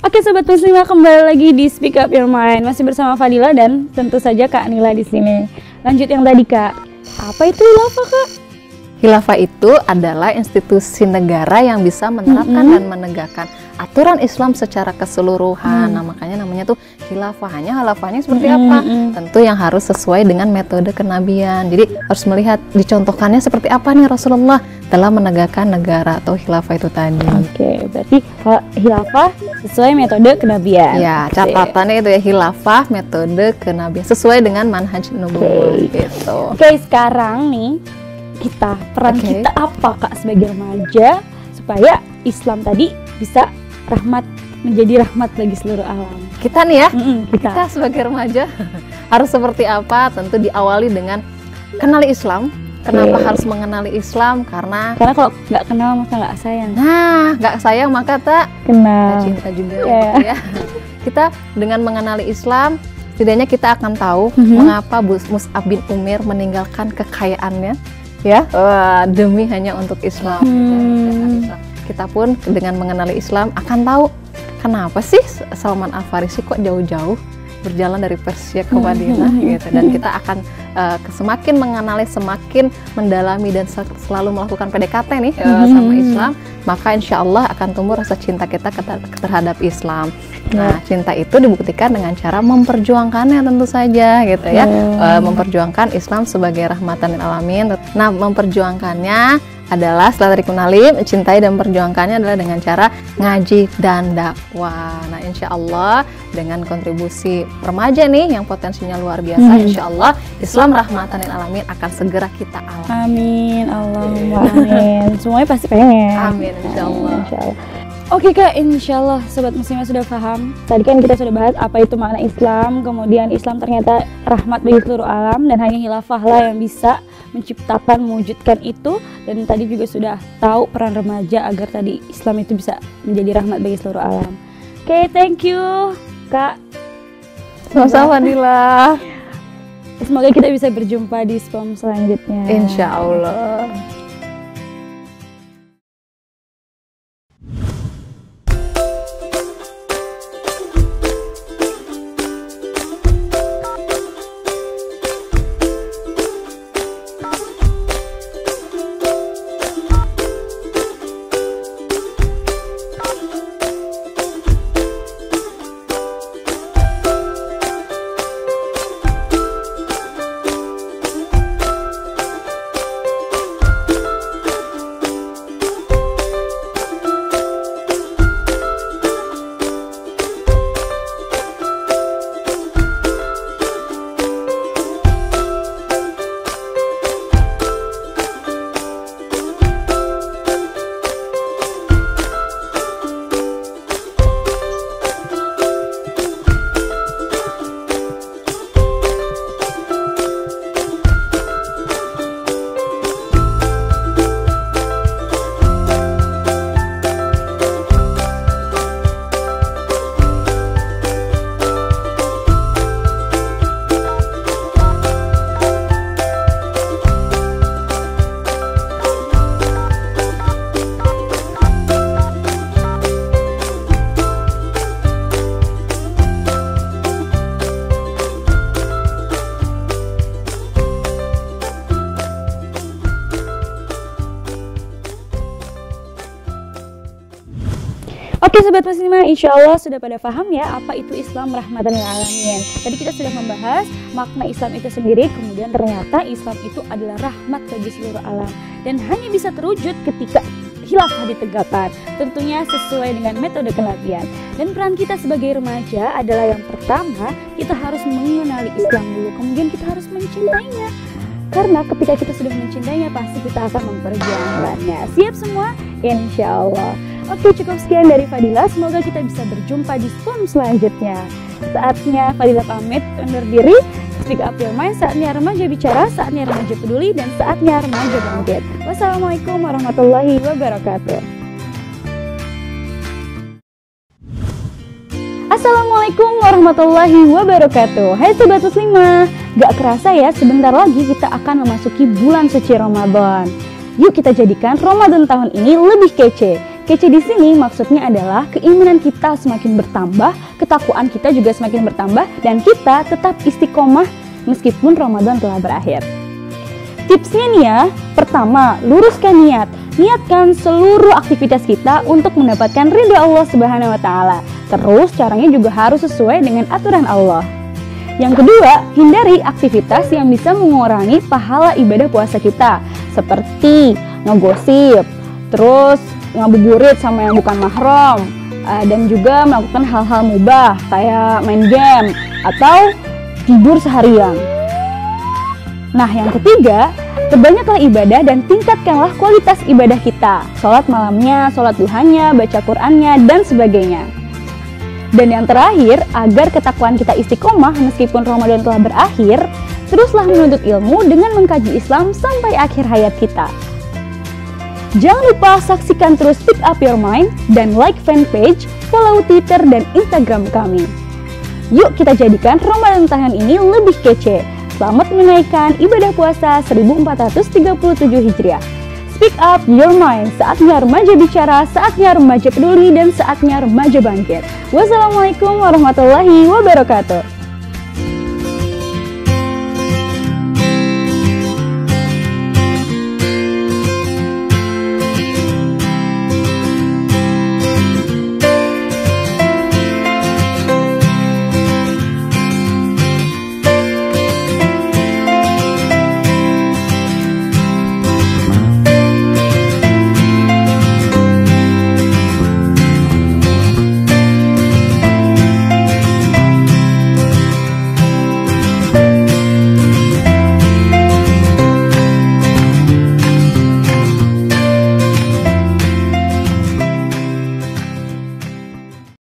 Oke Sobat Muslimah, kembali lagi di Speak Up Your Mind. Masih bersama Fadila dan tentu saja Kak Nila di sini. Lanjut yang tadi Kak. Apa itu khilafah Kak? Khilafah itu adalah institusi negara yang bisa menerapkan dan menegakkan aturan Islam secara keseluruhan. Nah, makanya namanya tuh khilafah. Khilafahnya seperti apa? Tentu yang harus sesuai dengan metode kenabian. Jadi harus melihat dicontohkannya seperti apa nih Rasulullah dalam menegakkan negara atau khilafah itu tadi. Oke, berarti khilafah sesuai metode kenabian. Ya, catatannya itu ya, khilafah metode kenabian sesuai dengan manhaj nubuwah gitu. Oke, sekarang nih peran kita apa Kak sebagai remaja supaya Islam tadi bisa menjadi rahmat bagi seluruh alam. Kita nih ya, kita sebagai remaja harus seperti apa? Tentu diawali dengan kenali Islam. Kenapa harus mengenali Islam? Karena kalau nggak kenal maka nggak sayang. Nah, nggak sayang maka tak kenal. Cinta juga gitu ya. Kita dengan mengenali Islam, setidaknya kita akan tahu mengapa Mus'ab bin Umair meninggalkan kekayaannya ya demi hanya untuk Islam. Kita pun dengan mengenali Islam akan tahu kenapa sih Salman Al-Farisi kok jauh-jauh berjalan dari Persia ke Madinah gitu. Dan kita akan semakin mengenali, semakin mendalami dan selalu melakukan PDKT nih sama Islam, maka insya Allah akan tumbuh rasa cinta kita terhadap Islam. Nah, cinta itu dibuktikan dengan cara memperjuangkannya tentu saja gitu ya. Memperjuangkan Islam sebagai rahmatan lil alamin. Nah, memperjuangkannya adalah setelah dikenali, mencintai dan memperjuangkannya adalah dengan cara ngaji dan dakwah. Nah, insya Allah dengan kontribusi remaja nih yang potensinya luar biasa, insya Allah Islam rahmatan lil alamin akan segera kita alami. Amin, Allahumma amin. Semuanya pasti pengen. Amin, insya Allah. Insya Allah. Oke Kak, insya Allah Sobat Muslimah sudah paham. Tadi kan kita sudah bahas apa itu makna Islam, kemudian Islam ternyata rahmat bagi seluruh alam dan hanya khilafah lah yang bisa menciptakan, mewujudkan itu. Dan tadi juga sudah tahu peran remaja agar tadi Islam itu bisa menjadi rahmat bagi seluruh alam. Oke, thank you Kak. Sama-sama Nila. Semoga kita bisa berjumpa di SPOM selanjutnya. Insya Allah. Oke Sobat Muslimah, insya Allah sudah pada paham ya apa itu Islam rahmatan lil alamin. Tadi kita sudah membahas makna Islam itu sendiri, kemudian ternyata Islam itu adalah rahmat bagi seluruh alam dan hanya bisa terwujud ketika khilafah ditegakkan, tentunya sesuai dengan metode kenabian. Dan peran kita sebagai remaja adalah yang pertama, kita harus mengenali Islam dulu, kemudian kita harus mencintainya. Karena ketika kita sudah mencintainya, pasti kita akan memperjuangkannya. Siap semua? Insya Allah. Oke, cukup sekian dari Fadila. Semoga kita bisa berjumpa di SPOM selanjutnya. Saatnya Fadila pamit undur diri. Speak Up Your Mind, saatnya remaja bicara, saatnya remaja peduli, dan saatnya remaja bangkit. Wassalamualaikum warahmatullahi wabarakatuh. Assalamualaikum warahmatullahi wabarakatuh. Hai Sobat Muslimah, gak kerasa ya sebentar lagi kita akan memasuki bulan suci Ramadan. Yuk kita jadikan Ramadan tahun ini lebih kece Kece di sini maksudnya adalah keimanan kita semakin bertambah, ketakwaan kita juga semakin bertambah, dan kita tetap istiqomah meskipun Ramadan telah berakhir. Tipsnya nih ya, pertama, luruskan niat. Niatkan seluruh aktivitas kita untuk mendapatkan ridha Allah Subhanahu wa Ta'ala. Terus caranya juga harus sesuai dengan aturan Allah. Yang kedua, hindari aktivitas yang bisa mengurangi pahala ibadah puasa kita, seperti ngegosip, terus ngabuburit sama yang bukan mahram, dan juga melakukan hal-hal mubah kayak main game atau tidur seharian. Nah, yang ketiga, perbanyaklah ibadah dan tingkatkanlah kualitas ibadah kita. Sholat malamnya, sholat duhanya, baca Qur'annya, dan sebagainya. Dan yang terakhir, agar ketakwaan kita istiqomah meskipun Ramadan telah berakhir, teruslah menuntut ilmu dengan mengkaji Islam sampai akhir hayat kita. Jangan lupa saksikan terus Pick Up Your Mind dan like fanpage, follow Twitter dan Instagram kami. Yuk kita jadikan Ramadan tahun ini lebih kece. Selamat menunaikan ibadah puasa 1437 Hijriah. Speak Up Your Mind, saatnya remaja bicara, saatnya remaja peduli, dan saatnya remaja bangkit. Wassalamualaikum warahmatullahi wabarakatuh.